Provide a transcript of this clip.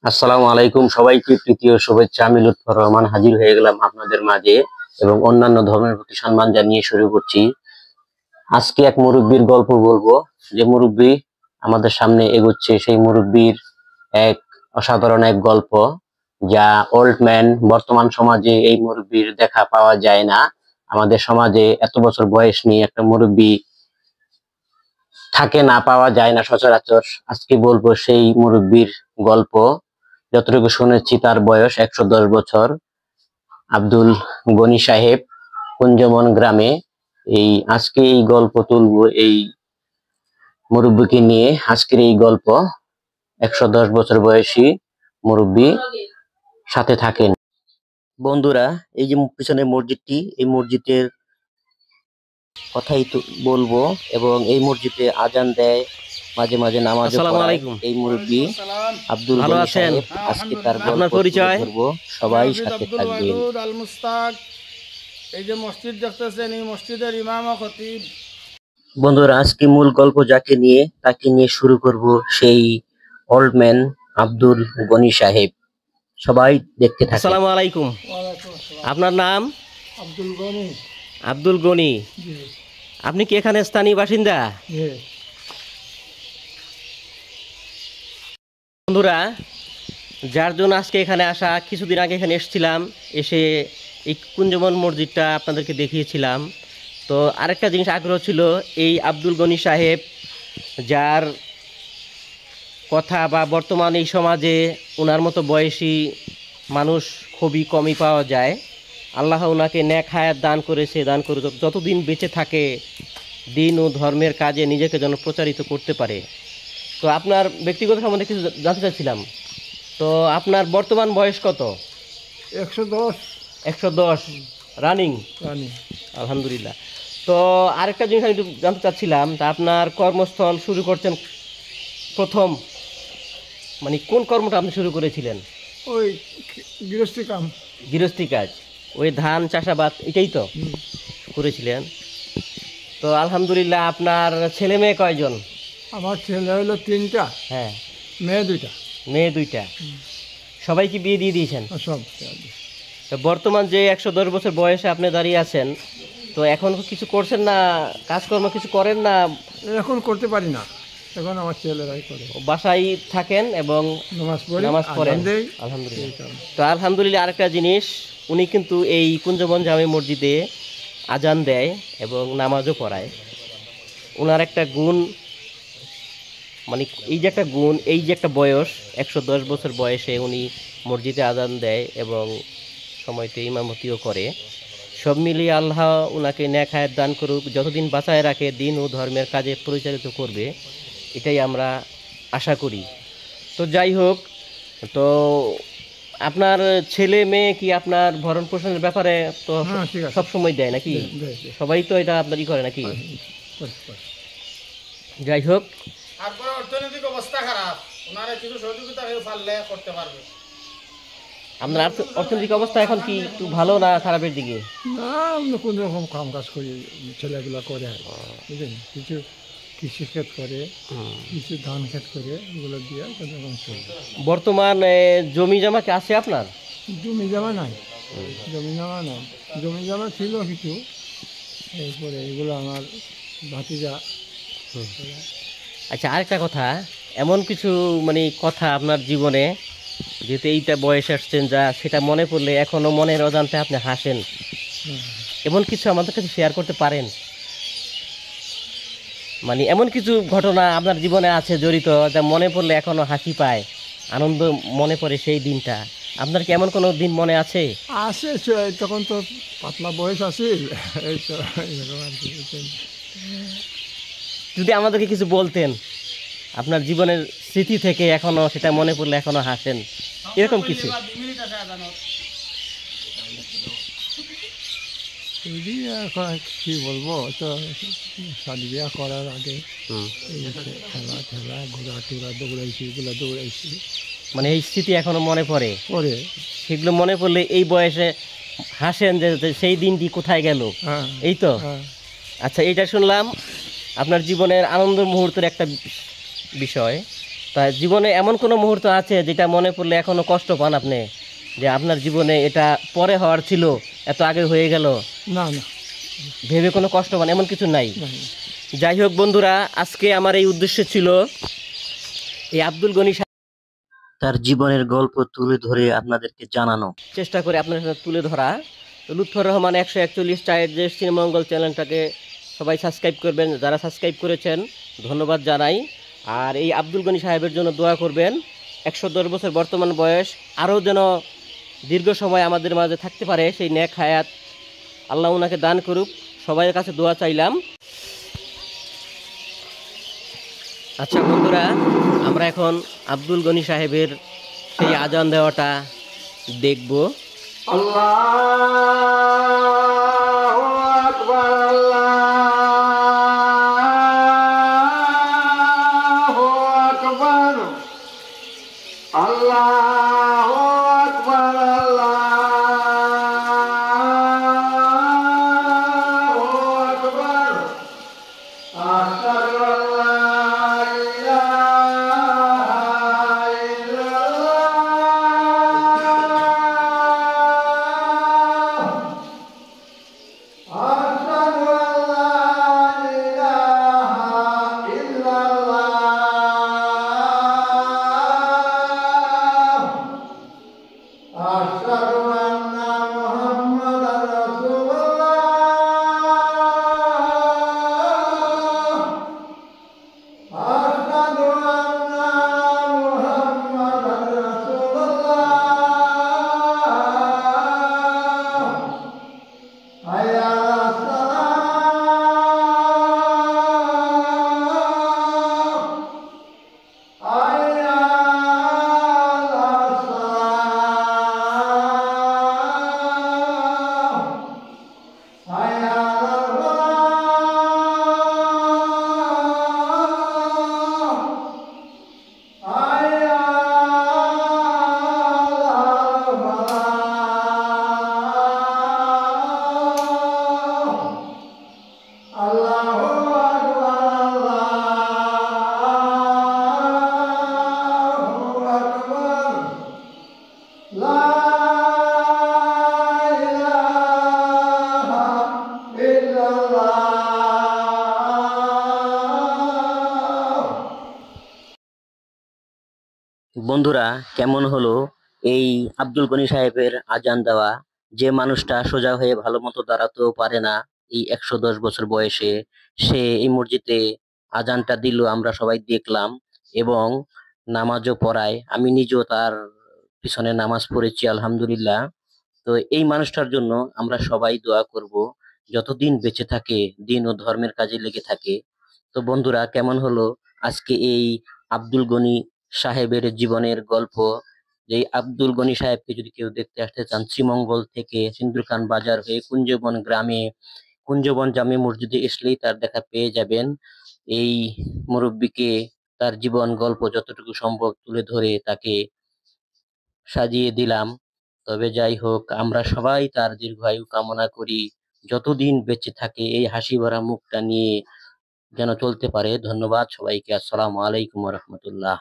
আসসালামু আলাইকুম, সবাইকে তৃতীয় শুভেচ্ছা। আমি লুৎফর রহমান হাজির হয়ে গেলাম আপনাদের মাঝে এবং অন্যান্য ধর্মের প্রতি সম্মান জানিয়ে শুরু করছি। আজকে এক মুরব্বীর গল্প বলবো। যে মুরব্বী আমাদের সামনে এগোচ্ছে, সেই মুরব্বীর এক অসাধারণ এক গল্প, যা ওল্ড ম্যান। বর্তমান সমাজে এই মুরব্বীর দেখা পাওয়া যায় না। আমাদের সমাজে এত বছর বয়স নিয়ে একটা মুরব্বী থাকে না, পাওয়া যায় না সচরাচর। আজকে বলবো সেই মুরব্বীর গল্প। যতটুকু শুনেছি তার বয়স 110 বছর। আব্দুল গনি সাহেব, কুঞ্জমন গ্রামে। আজকে এই গল্প তুলবো এই মুরব্বীকে নিয়ে। আজকের এই গল্প 110 বছর বয়সী মুরব্বী, সাথে থাকেন। বন্ধুরা, এই যে পিছনে মসজিদটি, এই মসজিদের কথাই তো বলবো। এবং এই মসজিদে আজান দেয়, মাঝে মাঝে নামাজ পড়ায় এই মুরব্বী আব্দুল গনি সাহেব। আজকে তার গল্প তুলে ধরবো, সবাই সাথে থাকবেন। এই যে মসজিদ দেখতেছেন, এই মসজিদের ইমাম ও খতিব। বন্ধুরা, আজকে মূল গল্প যাকে নিয়ে, তাকে নিয়ে শুরু করব, সেই ওল্ড ম্যান আব্দুল গনি সাহেব। সবাই দেখতে থাকেন। আসসালামু আলাইকুম। আপনার নাম? আব্দুল গনি। আব্দুল গনি, আপনি কি এখানে স্থানীয় বাসিন্দা? বন্ধুরা, যার জন্য আজকে এখানে আসা, কিছুদিন আগে এখানে এসেছিলাম, এসে এই কুঞ্জমন মসজিদটা আপনাদেরকে দেখিয়েছিলাম। তো আরেকটা জিনিস আগ্রহ ছিল, এই আব্দুল গনি সাহেব, যার কথা বা বর্তমান এই সমাজে ওনার মতো বয়সী মানুষ খুবই কমই পাওয়া যায়। আল্লাহ ওনাকে নেক হায়াত দান করেছে, দান করে যতদিন বেঁচে থাকে দিন ও ধর্মের কাজে নিজেকে যেন প্রচারিত করতে পারে। তো আপনার ব্যক্তিগত সম্বন্ধে কিছু জানতে চাচ্ছিলাম। তো আপনার বর্তমান বয়স কত? 110। 110 রানিং? আলহামদুলিল্লাহ। তো আরেকটা জিনিস আমি একটু জানতে চাচ্ছিলাম, তা আপনার কর্মস্থল শুরু করছেন প্রথম, মানে কোন কর্মটা আপনি শুরু করেছিলেন? ওই গৃহস্থী কাম, গৃহস্থী কাজ, ওই ধান চাষাবাদ, এটাই তো করেছিলেন? তো আলহামদুলিল্লাহ। আপনার ছেলে মেয়ে কয়জন? আমার ছেলে হলো 3টা, হ্যাঁ। মেয়ে 2টা। মেয়ে 2টা। সবাইকে বিয়ে দিয়ে দিয়েছেন? সব। তো বর্তমান যে 110 বছর বয়সে আপনি দাঁড়িয়ে আছেন, তো এখন কিছু করছেন না, কাজকর্ম কিছু করেন না? এখন করতে পারি না, এখন আমার ছেলেরাই করে। বাসায় থাকেন এবং নামাজ পড়েন? আলহামদুলিল্লাহ। তো আলহামদুলিল্লাহ। আরেকটা জিনিস, উনি কিন্তু এই কুঞ্জবন জামে মসজিদে আজান দেয় এবং নামাজও পড়ায়। ওনার একটা গুণ, মানে এই যে একটা গুণ, এই যে একটা বয়স, 110 বছর বয়সে উনি মসজিদে আজান দেয় এবং সময়তে ইমামতিও করে। সব মিলিয়ে আল্লাহ ওনাকে নেক হায়াত দান করুক, যতদিন বাঁচায় রাখে দিন ও ধর্মের কাজে পরিচালিত করবে, এটাই আমরা আশা করি। তো যাই হোক, তো আপনার ছেলে মেয়ে কি আপনার ভরণ পোষণের ব্যাপারে তো সব সময় দেয় নাকি? সবাই তো এটা আপনারই করে নাকি? যাই হোক, তারপরে অর্থনৈতিক অবস্থা খারাপ, ওনারা কিছু সহযোগিতা পারলে করতে পারবে। আপনার অর্থনৈতিক অবস্থা এখন কি একটু ভালো না খারাপের দিকে? না, আমরা কোন রকম কাম কাজ করি, ছেলেগুলো করে, বুঝলেন? কিছু কৃষি ক্ষেত করে, কিছু ধান ক্ষেত করে, এগুলো দিয়ে কোনোরকম চলবে। বর্তমান জমি জমা কি আছে আপনার? জমি জমা নাই, জমি জমা ছিল কিছু, এরপরে এগুলো আমার ভাতিজা। আচ্ছা, আরেকটা কথা, এমন কিছু মানে কথা আপনার জীবনে, যেহেতু এইটা বয়স আসছেন, যা সেটা মনে পড়লে এখনও মনের অজান্তে আপনি হাসেন, এমন কিছু আমাদের কাছে শেয়ার করতে পারেন? মানে এমন কিছু ঘটনা আপনার জীবনে আছে জড়িত, যা মনে পড়লে এখনও হাসি পায়, আনন্দ মনে পড়ে সেই দিনটা? আপনার কি এমন কোনো দিন মনে আছে? আছে, তখন তো পাতলা বয়স আছে, এই তো এরকম আর কি। যদি আমাদেরকে কিছু বলতেন, আপনার জীবনের স্মৃতি থেকে এখনও সেটা মনে পড়লে এখনও হাসেন, এরকম কিছু। এখন কি বলবো, তো শাদি বিয়া করার আগে খেলা ঠেলা, ঘোরা টোরা, দৌড়াইছি, এগুলো দৌড়াইছি, মানে এই স্মৃতি এখনো মনে পড়ে? সেগুলো মনে পড়লে এই বয়সে হাসেন যে সেই দিনটি কোথায় গেল, এই তো। আচ্ছা, এটা শুনলাম আপনার জীবনের আনন্দ মুহূর্তের একটা বিষয়। তাই জীবনে এমন কোনো মুহূর্ত আছে যেটা মনে পড়লে এখনো কষ্ট পান আপনি, যে আপনার জীবনে এটা পরে হওয়ার ছিল, এত আগে হয়ে গেল, না না, ভেবে কোনো কষ্ট পান এমন কিছু নাই? না। যাই হোক বন্ধুরা, আজকে আমার এই উদ্দেশ্য ছিল এই আব্দুল গনি তার জীবনের গল্প তুলে ধরে আপনাদেরকে জানানো, চেষ্টা করে আপনার সাথে তুলে ধরা। তো লুৎফর রহমান 141 টাইট যে সিনেমঙ্গল চ্যানেলটাকে সবাই সাবস্ক্রাইব করবেন, যারা সাবস্ক্রাইব করেছেন ধন্যবাদ জানাই। আর এই আব্দুল গনি সাহেবের জন্য দোয়া করবেন, 110 বছর বর্তমান বয়স, আরও যেন দীর্ঘ সময় আমাদের মাঝে থাকতে পারে, সেই নেক হায়াত আল্লাহ ওনাকে দান করুক, সবাইয়ের কাছে দোয়া চাইলাম। আচ্ছা বন্ধুরা, আমরা এখন আব্দুল গনি সাহেবের সেই আজান দেওয়াটা দেখব। আল্লাহু আকবার, আল্লাহু আকবার, আল্লাহু আকবার, আল্লাহু আকবার। আশহাদু আল্লা ইলাহা ইল্লাল্লাহ, আশহাদু আল্লা ইলাহা ইল্লাল্লাহ, আশহাদু আন্না মুহাম্মাদার রাসূলুল্লাহ, আশহাদু আন্না মুহাম্মাদার রাসূলুল্লাহ। হাইয়া আলাস সালাহ, হাইয়া আলাস সালাহ, হাইয়া আলাল ফালাহ, হাইয়া আলাল ফালাহ। আল্লাহু আকবার, আল্লাহু আকবার, লা ইলাহা ইল্লাল্লাহ। বন্ধুরা কেমন হলো এই আব্দুল গনি সাহেবের আজান দেওয়া? যে মানুষটা সোজা হয়ে ভালো মতো দাঁড়াতেও পারে না, এই 110 বছর বয়সে সে এই মসজিদে আজানটা দিল, আমরা সবাই দেখলাম এবং নামাজও পড়ায়। আমি নিজেও তার পিছনে নামাজ পড়েছি আলহামদুলিল্লাহ। তো এই মানুষটার জন্য আমরা সবাই দোয়া করব, যতদিন বেঁচে থাকে দিন ও ধর্মের কাজে লেগে থাকে। তো বন্ধুরা কেমন হলো আজকে এই আব্দুল গনি সাহেবের জীবনের গল্প? যে আব্দুল গনি সাহেবকে যদি কেউ দেখতে আসতে চান, শ্রীমঙ্গল থেকে সিন্দুরখান বাজার হয়ে কুঞ্জবন গ্রামে কুঞ্জবন জামে মসজিদে আসলেই তার দেখা পেয়ে যাবেন। এই মুরব্বিকে তার জীবন গল্প যতটুকু সম্ভব তুলে ধরে তাকে সাজিয়ে দিলাম। তবে যাই হোক, আমরা সবাই তার দীর্ঘায়ু কামনা করি, যতদিন বেঁচে থাকে এই হাসি ভরা মুখটা নিয়ে যেন চলতে পারে। ধন্যবাদ সবাইকে। আসসালামু আলাইকুম রহমতুল্লাহ।